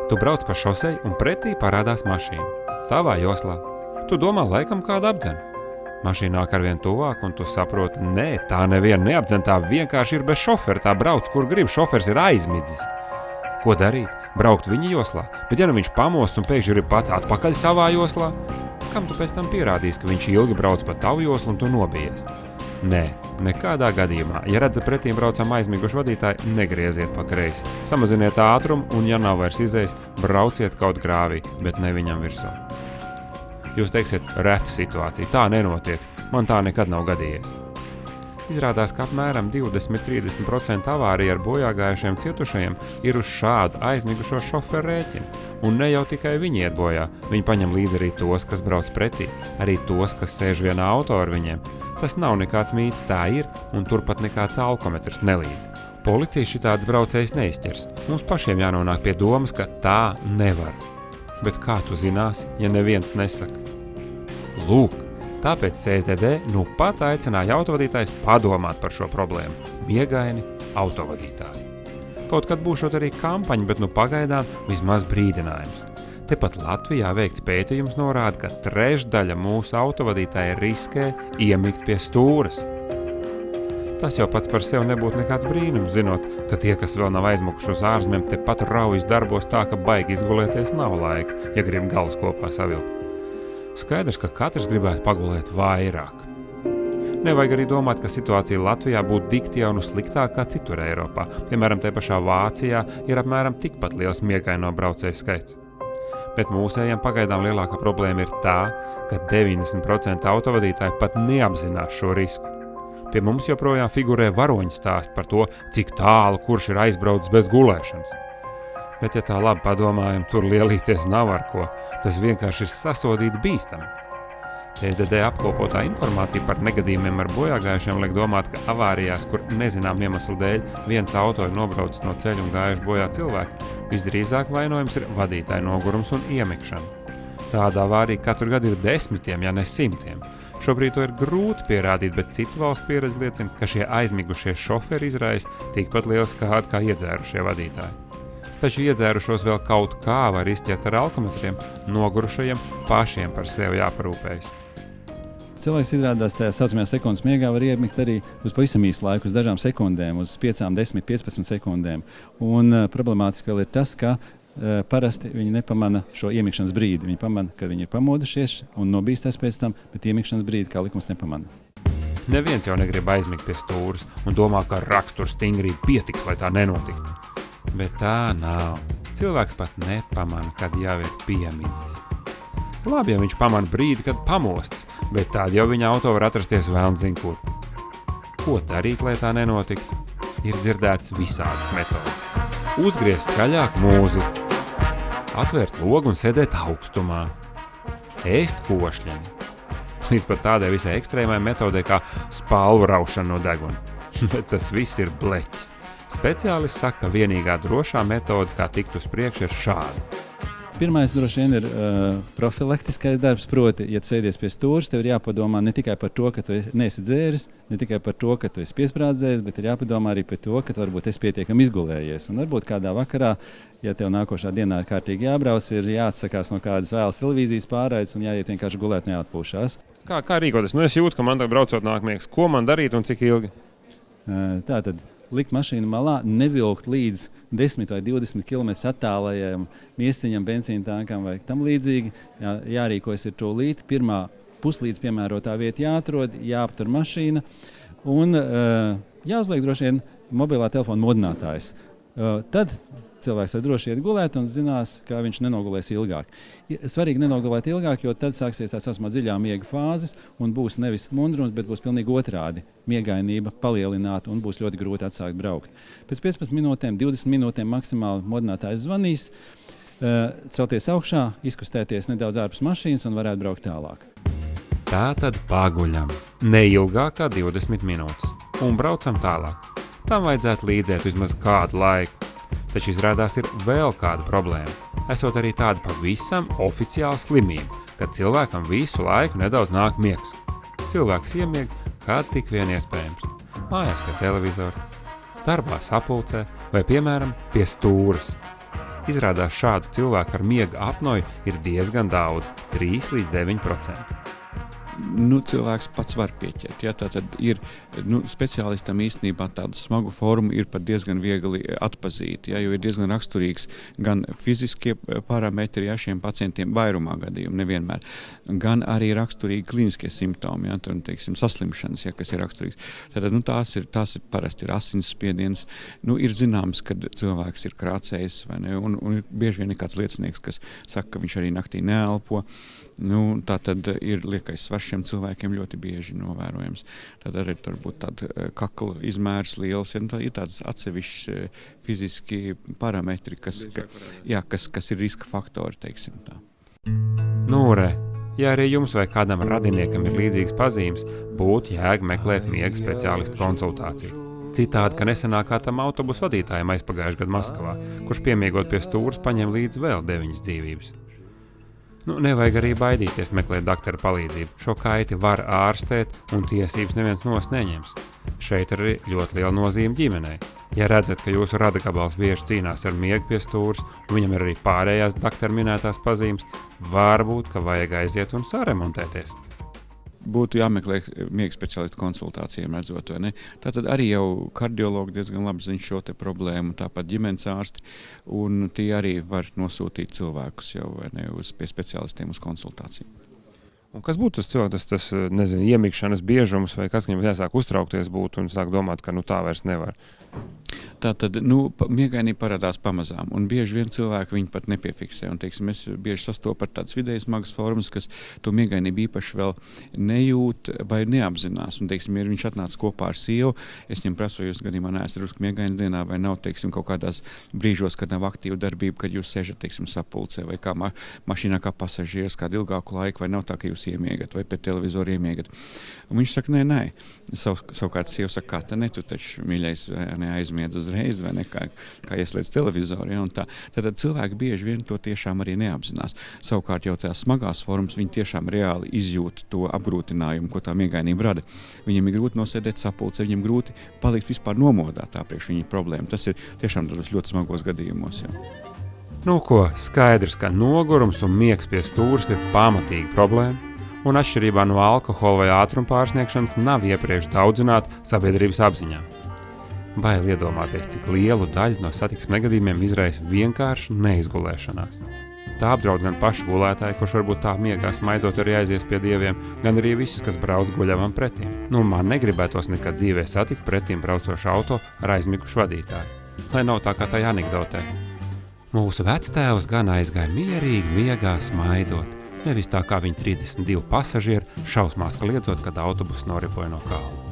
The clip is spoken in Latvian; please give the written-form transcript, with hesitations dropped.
Tu brauc pa šosei un pretī parādās mašīna. Tavā joslā. Tu domā, laikam kādu apdzen. Mašīna nāk arvien tuvāk, un tu saproti, nē, tā nevienu neapdzen, tā vienkārši ir bez šofera, tā brauc, kur grib, šofers ir aizmidzis. Ko darīt? Braukt viņa joslā, bet ja nu viņš pamosts un pēkšņi grib pats atpakaļ savā joslā, kam tu pēc tam pierādīsi, ka viņš ilgi brauc pa tavu joslu un tu nobijies? Nē, nekādā gadījumā, ja redzat pretīm braucam aizmigušu vadītāju, negrieziet pa kreisi. Samaziniet ātrumu un, ja nav vairs izējis, brauciet kaut grāvī, bet ne viņam virsū. Jūs teiksiet, reta situācija, tā nenotiek, man tā nekad nav gadījies. Izrādās, ka apmēram 20–30% avāriju ar bojāgājušiem cietušajiem ir uz šādu aizmigušo šoferu rēķinu. Un ne jau tikai viņi iet bojā, viņi paņem līdzi arī tos, kas brauc pretī, arī tos, kas sēž vienā auto ar viņiem. Tas nav nekāds mīts, tā ir, un turpat nekāds alkometrs nelīdz. Policija šitādas braucējs neizķers. Mums pašiem jānonāk pie domas, ka tā nevar. Bet kā tu zināsi, ja neviens nesaka? Lūk, tāpēc CSDD nu pat aicināja autovadītājs padomāt par šo problēmu. Miegaini autovadītāji. Kaut kad būšot arī kampaņa, bet nu pagaidām vismaz brīdinājums. Tepat Latvijā veikts pētījums norāda, ka trešdaļa mūsu autovadītāji riskē iemigt pie stūres. Tas jau pats par sevi nebūtu nekāds brīnums, zinot, ka tie, kas vēl nav aizmukuši uz ārzemēm, tepat raujas darbos tā, ka baigi izgulēties nav laika, ja grib galus kopā savilkt. Skaidrs, ka katrs gribētu pagulēt vairāk. Nevajag arī domāt, ka situācija Latvijā būtu dikti jau nu sliktākā citur Eiropā. Piemēram, te pašā Vācijā ir apmēram tikpat liels miegaino braucēju skaits. Bet mūsējiem pagaidām lielākā problēma ir tā, ka 90% autovadītāji pat neapzinās šo risku. Pie mums joprojām figurē varoņu stāsti par to, cik tālu kurš ir aizbraucis bez gulēšanas. Bet, ja tā labi padomājam, tur lielīties nav ar ko, tas vienkārši ir sasodīti bīstami. CSDD apkopotā informācija par negadījumiem ar bojāgājušiem liek domāt, ka avārijās, kur nezinām iemeslu dēļ viens auto ir nobraucis no ceļa un gājuši bojā cilvēki, visdrīzāk vainojums ir vadītāja nogurums un iemikšana. Tāda avārija katru gadu ir 10, ja ne 100. Šobrīd to ir grūti pierādīt, bet citu valstu pieredze liecina, ka šie aizmigušie šoferi izraisa tikpat lielu skādu kā iedzērušie vadītāji. Taču iedzērušos vēl kaut kā var izķert ar alkometriem, nogurušajiem pašiem par sevi jāparūpējas. Cilvēks izrādās tajā saucamajā sekundes miegā var iemigt arī uz pavisam īsu laiku, uz dažām sekundēm, uz 5, 10, 15 sekundēm. Un problemātiski vēl ir tas, ka parasti viņi nepamana šo iemikšanas brīdi. Viņi pamana, ka viņi ir pamodušies un nobīstās pēc tam, bet iemikšanas brīdi kā likums nepamana. Neviens jau negrib aizmigt pie stūres un domā, ka rakstura stingrība pietiks, lai tā nenotiktu. Bet tā nav. Cilvēks pat nepamana, kad jau ir piemidzis. Labi, ja viņš pamana brīdi, kad pamostas, bet tādi jau viņa auto var atrasties velns zin kur. Ko darīt, lai tā nenotiktu? Ir dzirdēts visādas metodas. Uzgriezt skaļāk mūziku, atvērt logu un sēdēt augstumā, ēst košļeni. Līdz pat tādai visai ekstrēmai metodei kā spalvu raušana no deguna. Bet tas viss ir bleķis. Speciālists saka, ka vienīgā drošā metode, kā tikt uz priekšu, ir šāda. Pirmais droši vien ir profilaktiskais darbs, proti, ja tu sēdies pie stūres, tev ir jāpadomā ne tikai par to, ka tu neesi dzēris, ne tikai par to, ka tu esi piesprādzējis, bet ir jāpadomā arī par to, ka tu varbūt esi pietiekami izgulējies. Un varbūt kādā vakarā, ja tev nākošā dienā ir kārtīgi jābrauc, ir jāatsakās no kādas vēlas televīzijas pārraides un jāiet vienkārši gulēt un jāatpūšās. Kā rīkoties? Nu, es jūtu, ka man tagad braucot nāk miegs. Ko man darīt un cik ilgi? Tātad likt mašīnu malā, nevilkt līdz 10 vai 20 km attālajiem miestiņam, benzīna tankam vai tam līdzīgi. Jārīkojas ir tūlīt. Pirmā puslīdz piemērotā vieta jāatrod, jāaptur mašīna un jāuzliek droši vien mobilā telefona modinātājs. Tad cilvēks var droši iet gulēt un zinās, ka viņš nenogulēs ilgāk. Svarīgi nenogulēt ilgāk, jo tad sāksies tā saucamā dziļā miega fāzes un būs nevis mundrums, bet būs pilnīgi otrādi. Miegainība palielināta un būs ļoti grūti atsākt braukt. Pēc 15 minūtēm, 20 minūtēm maksimāli modinātājs zvanīs, celties augšā, izkustēties nedaudz ārpus mašīnas un varētu braukt tālāk. Tātad paguļam, neilgāk kā 20 minūtes un braucam tālāk. Tam vajadzētu līdzēt vismaz kādu laiku. Taču izrādās ir vēl kāda problēma. Esot arī tāda pavisam oficiāla slimība, kad cilvēkam visu laiku nedaudz nāk miegs. Cilvēks iemieg, kad tik vien iespējams. Mājās pie televizora, darbā sapulcē vai, piemēram, pie stūres. Izrādās šādu cilvēku ar miega apnoju ir diezgan daudz – 3 līdz 9%. Cilvēks pats var pieķert. Ja? Tātad ir, speciālistam īstenībā tādu smagu formu ir pat diezgan viegli atpazīt, ja? Jo ir diezgan raksturīgs gan fiziskie parametri, ja, šiem pacientiem vairumā gadījumu, nevienmēr, gan arī raksturīgi kliniskie simptomi, ja? Tad, teiksim, saslimšanas, ja, kas ir raksturīgs. Tātad, tās ir parasti ir asinsspiediens, ir zināms, kad cilvēks ir krācējis, vai ne? Un bieži vien ir kāds liecinieks, kas saka, ka viņš arī naktī neelpo. Tā tad ir liekais svars šiem cilvēkiem ļoti bieži novērojams. Tad arī varbūt tāda kakla izmērs liels, ja, ir tāds atsevišķi fiziski parametri, kas ir riska faktori, teiksim tā. Ja arī jums vai kādam radiniekam ir līdzīgas pazīmes, būtu jēga meklēt miega speciālistu konsultāciju. Citādi, ka nesenākā tam autobusu vadītājiem aizpagājušajā gadā Maskavā, kurš piemiegot pie stūres paņem līdz vēl 9 dzīvības. Nevajag arī baidīties meklēt doktora palīdzību. Šo kaiti var ārstēt un tiesības neviens nost neņems. Šeit ir arī ļoti liela nozīme ģimenei. Ja redzat, ka jūsu radagabals bieži cīnās ar miegu pie stūres, un viņam ir arī pārējās doktora minētās pazīmes, varbūt, ka vajag aiziet un saremontēties. Būtu jāmeklē miega speciālistu konsultācijām redzot, vai ne? Tātad arī jau kardiologi diezgan labi zina šo te problēmu, tāpat ģimenes ārsti, un tie arī var nosūtīt cilvēkus jau, vai ne, pie speciālistiem uz konsultāciju. Un kas būtu tas cilvēks, tas iemikšanas biežums, vai kas viņam jāsāk uztraukties būt un sāk domāt, ka tā vairs nevar? Tātad, miegainība parādās pamazām, un bieži vien cilvēki viņu pat nepiefiksē. Un, teiksim, es bieži sastopu ar tādas vidēji smagas formas, kas to miegainību īpaši vēl nejūt vai neapzinās. Un, teiksim, ja viņš atnāca kopā ar sievu, es viņam prasu, vai jūs gadījumā neesat drusku miegainas dienā, vai nav, teiksim, kaut kādās brīžos, kad nav aktīva darbība, kad jūs sēžat, teiksim, sapulcē, vai kā mašīnā kā pasažieris kādu ilgāku laiku, vai nav tā, ka jūs iemiegat, vai pie televizoru iemiegat. Un viņš saka, nē. Savukārt sieva saka, kā ne, tu taču, mīļais, neaizmiedz uzreiz, vai ne, kā ieslēdz televizoru. Ja, un tā. Tātad cilvēki bieži vien to tiešām arī neapzinās. Savukārt jau tās smagās formas, viņi tiešām reāli izjūt to apgrūtinājumu, ko tā miegainība rada. Viņiem ir grūti nosēdēt sapulcē, viņiem grūti palikt vispār nomodā tā priekš viņa problēma. Tas ir tiešām ļoti smagos gadījumos. Ja. Skaidrs, ka nogurums un miegs pie stūres ir pamatīga problēma, un atšķirībā no alkohola vai ātruma pārsniegšanas nav iepriekš daudzināta sabiedrības apziņā. Bail iedomāties, cik lielu daļu no satiksmes negadījumiem izraisa vienkārši neizgulēšanās. Tā apdraud gan pašu gulētāju, kurš varbūt tā miegā smaidot arī aizies pie dieviem, gan arī visus, kas brauc guļavam pretīm. Man negribētos nekad dzīvē satikt pretīm braucošu auto ar aizmigušu vadītāju. Lai nav tā kā tajā anekdotē. Mūsu vectēvs gan aizgāja mierīgi miegā smaidot, nevis tā kā viņi 32 pasažieri šausmās kliedzot, kad autobus noripoja no kalna.